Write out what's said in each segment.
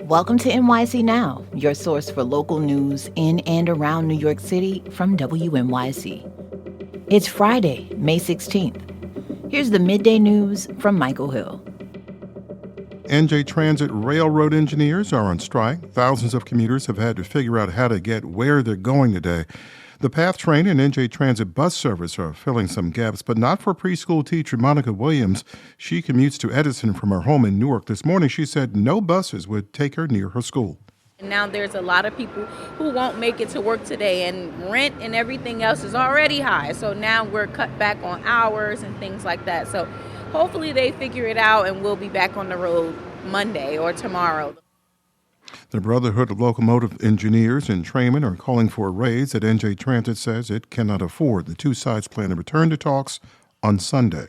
Welcome to NYC Now, your source for local news in and around New York City from WNYC. It's Friday, May 16th. Here's the midday news from Michael Hill. NJ Transit railroad engineers are on strike. Thousands of commuters have had to figure out how to get where they're going today. The PATH train and NJ Transit bus service are filling some gaps, but not for preschool teacher Monica Williams. She commutes to Edison from her home in Newark. This morning, she said no buses would take her near her school. Now there's a lot of people who won't make it to work today, and rent and everything else is already high. So now we're cut back on hours and things like that. So hopefully they figure it out and we'll be back on the road Monday or tomorrow. The Brotherhood of Locomotive Engineers and Trainmen are calling for a raise that NJ Transit says it cannot afford. The two sides plan to return to talks on Sunday.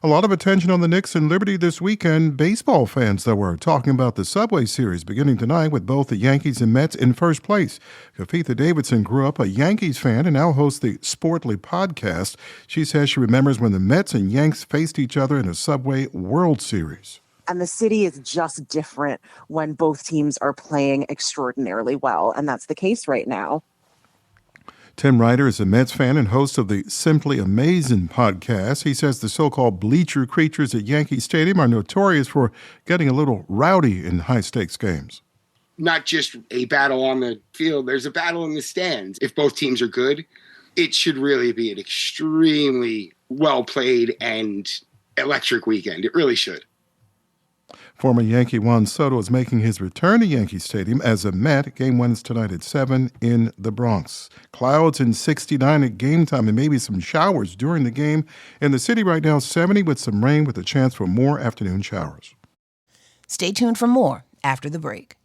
A lot of attention on the Knicks and Liberty this weekend. Baseball fans, though, are talking about the Subway Series beginning tonight with both the Yankees and Mets in first place. Kafitha Davidson grew up a Yankees fan and now hosts the Sportly podcast. She says she remembers when the Mets and Yanks faced each other in a Subway World Series. And the city is just different when both teams are playing extraordinarily well. And that's the case right now. Tim Ryder is a Mets fan and host of the Simply Amazing podcast. He says the so-called bleacher creatures at Yankee Stadium are notorious for getting a little rowdy in high-stakes games. Not just a battle on the field, there's a battle in the stands. If both teams are good, it should really be an extremely well-played and electric weekend. It really should. Former Yankee Juan Soto is making his return to Yankee Stadium as a Met. Game 1 is tonight at 7 in the Bronx. Clouds and 69 at game time and maybe some showers during the game. In the city right now, 70 with some rain with a chance for more afternoon showers. Stay tuned for more after the break.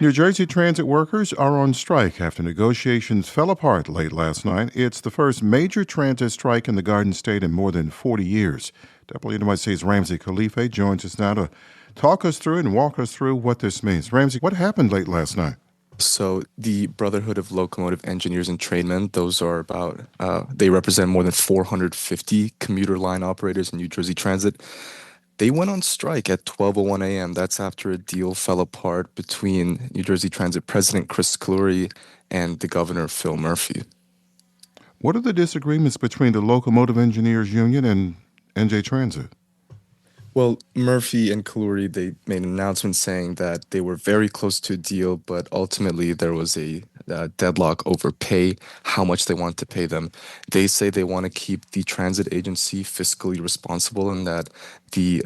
New Jersey transit workers are on strike after negotiations fell apart late last night. It's the first major transit strike in the Garden State in more than 40 years. WNYC's Ramsey Khalife joins us now to talk us through and walk us through what this means. Ramsey, what happened late last night? So the Brotherhood of Locomotive Engineers and Trainmen, those are about, they represent more than 450 commuter line operators in New Jersey Transit. They went on strike at 12:01 a.m. That's after a deal fell apart between New Jersey Transit President Chris Clurey and the Governor Phil Murphy. What are the disagreements between the Locomotive Engineers Union and NJ Transit? Well, Murphy and Clurey, they made an announcement saying that they were very close to a deal, but ultimately there was a deadlock over pay, how much they want to pay them. They say they want to keep the transit agency fiscally responsible and that the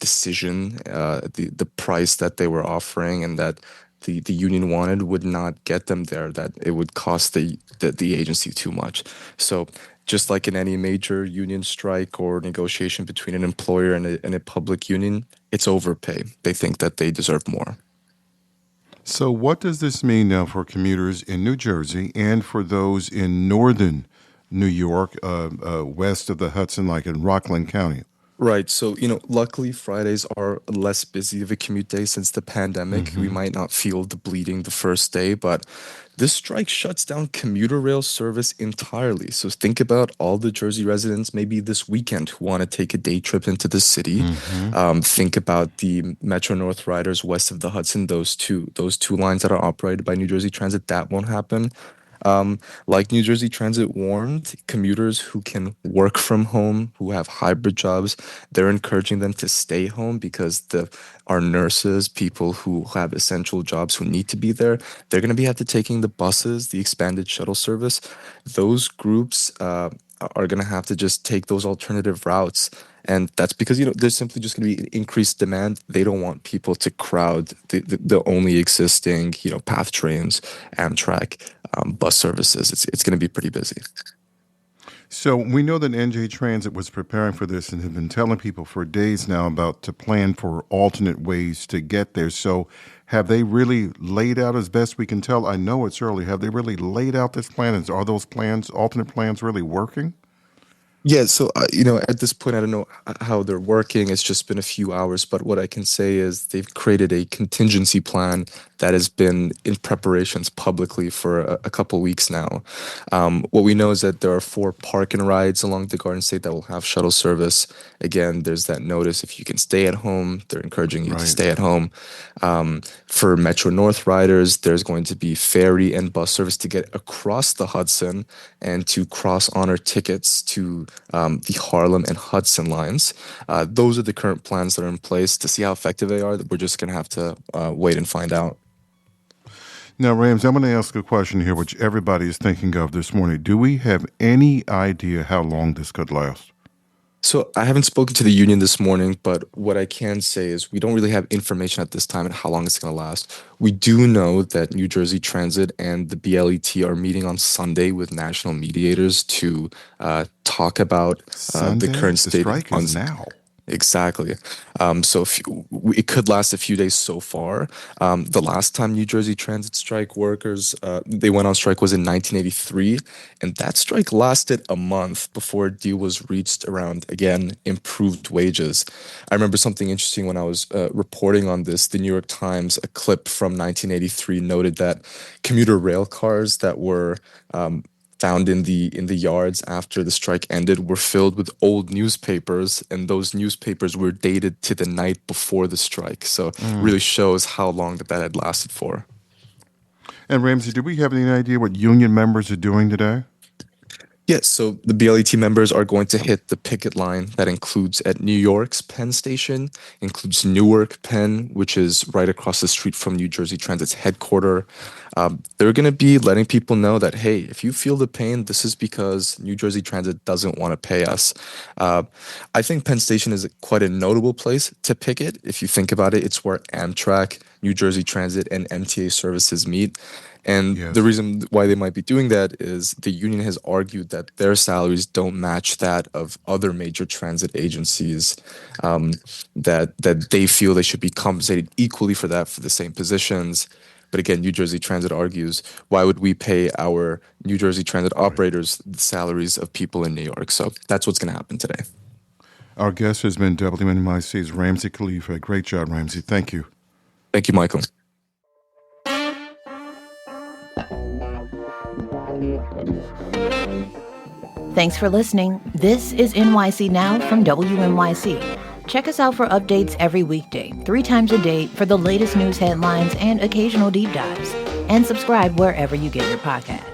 decision, the price that they were offering and that the union wanted would not get them there, that it would cost the agency too much. So just like in any major union strike or negotiation between an employer and a public union, it's overpay. They think that they deserve more. So what does this mean now for commuters in New Jersey and for those in northern New York, west of the Hudson, like in Rockland County? Right. So, luckily Fridays are less busy of a commute day since the pandemic. Mm-hmm. We might not feel the bleeding the first day, but this strike shuts down commuter rail service entirely. So think about all the Jersey residents maybe this weekend who want to take a day trip into the city. Mm-hmm. Think about the Metro North riders west of the Hudson, those two lines that are operated by New Jersey Transit. That won't happen. Like New Jersey Transit warned, commuters who can work from home, who have hybrid jobs, they're encouraging them to stay home because our nurses, people who have essential jobs who need to be there, they're going to be have to taking the buses, the expanded shuttle service. Those groups are going to have to just take those alternative routes. And that's because, there's simply just going to be increased demand. They don't want people to crowd the only existing, PATH trains, Amtrak, bus services. It's going to be pretty busy. So we know that NJ Transit was preparing for this and have been telling people for days now about to plan for alternate ways to get there. So have they really laid out, as best we can tell? I know it's early. Have they really laid out this plan? Are those plans, alternate plans, really working? Yeah, so, at this point, I don't know how they're working. It's just been a few hours, but what I can say is they've created a contingency plan that has been in preparations publicly for a couple weeks now. What we know is that there are 4 park and rides along the Garden State that will have shuttle service. Again, there's that notice if you can stay at home, they're encouraging you to Right. stay at home. For Metro North riders, there's going to be ferry and bus service to get across the Hudson and to cross honor tickets to the Harlem and Hudson lines. Those are the current plans that are in place. To see how effective they are, we're just going to have to wait and find out. Now, Rams, I'm going to ask a question here, which everybody is thinking of this morning. Do we have any idea how long this could last? So I haven't spoken to the union this morning, but what I can say is we don't really have information at this time on how long it's going to last. We do know that New Jersey Transit and the BLET are meeting on Sunday with national mediators to talk about Sunday? the current The state strike on is now. Exactly. So it could last a few days so far. The last time New Jersey Transit strike workers they went on strike was in 1983, and that strike lasted a month before a deal was reached around, again, improved wages. I remember something interesting when I was reporting on this. The New York Times, a clip from 1983, noted that commuter rail cars that were found in the yards after the strike ended were filled with old newspapers, and those newspapers were dated to the night before the strike. So it really shows how long that had lasted for. And Ramsey, do we have any idea what union members are doing today? Yes, so the BLET members are going to hit the picket line that includes at New York's Penn Station, includes Newark Penn, which is right across the street from New Jersey Transit's headquarters. They're going to be letting people know that, hey, if you feel the pain, this is because New Jersey Transit doesn't want to pay us. I think Penn Station is quite a notable place to picket. If you think about it, it's where Amtrak, New Jersey Transit, and MTA services meet. And Yes. the reason why they might be doing that is the union has argued that their salaries don't match that of other major transit agencies, that they feel they should be compensated equally for that for the same positions. But again, New Jersey Transit argues, why would we pay our New Jersey Transit operators the salaries of people in New York? So that's what's going to happen today. Our guest has been WNYC's Ramsey Khalifa. Great job, Ramsey. Thank you. Thank you, Michael. Thanks for listening. This is NYC Now from WNYC. Check us out for updates every weekday, 3 times a day for the latest news headlines and occasional deep dives. And subscribe wherever you get your podcasts.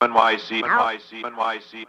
NYC.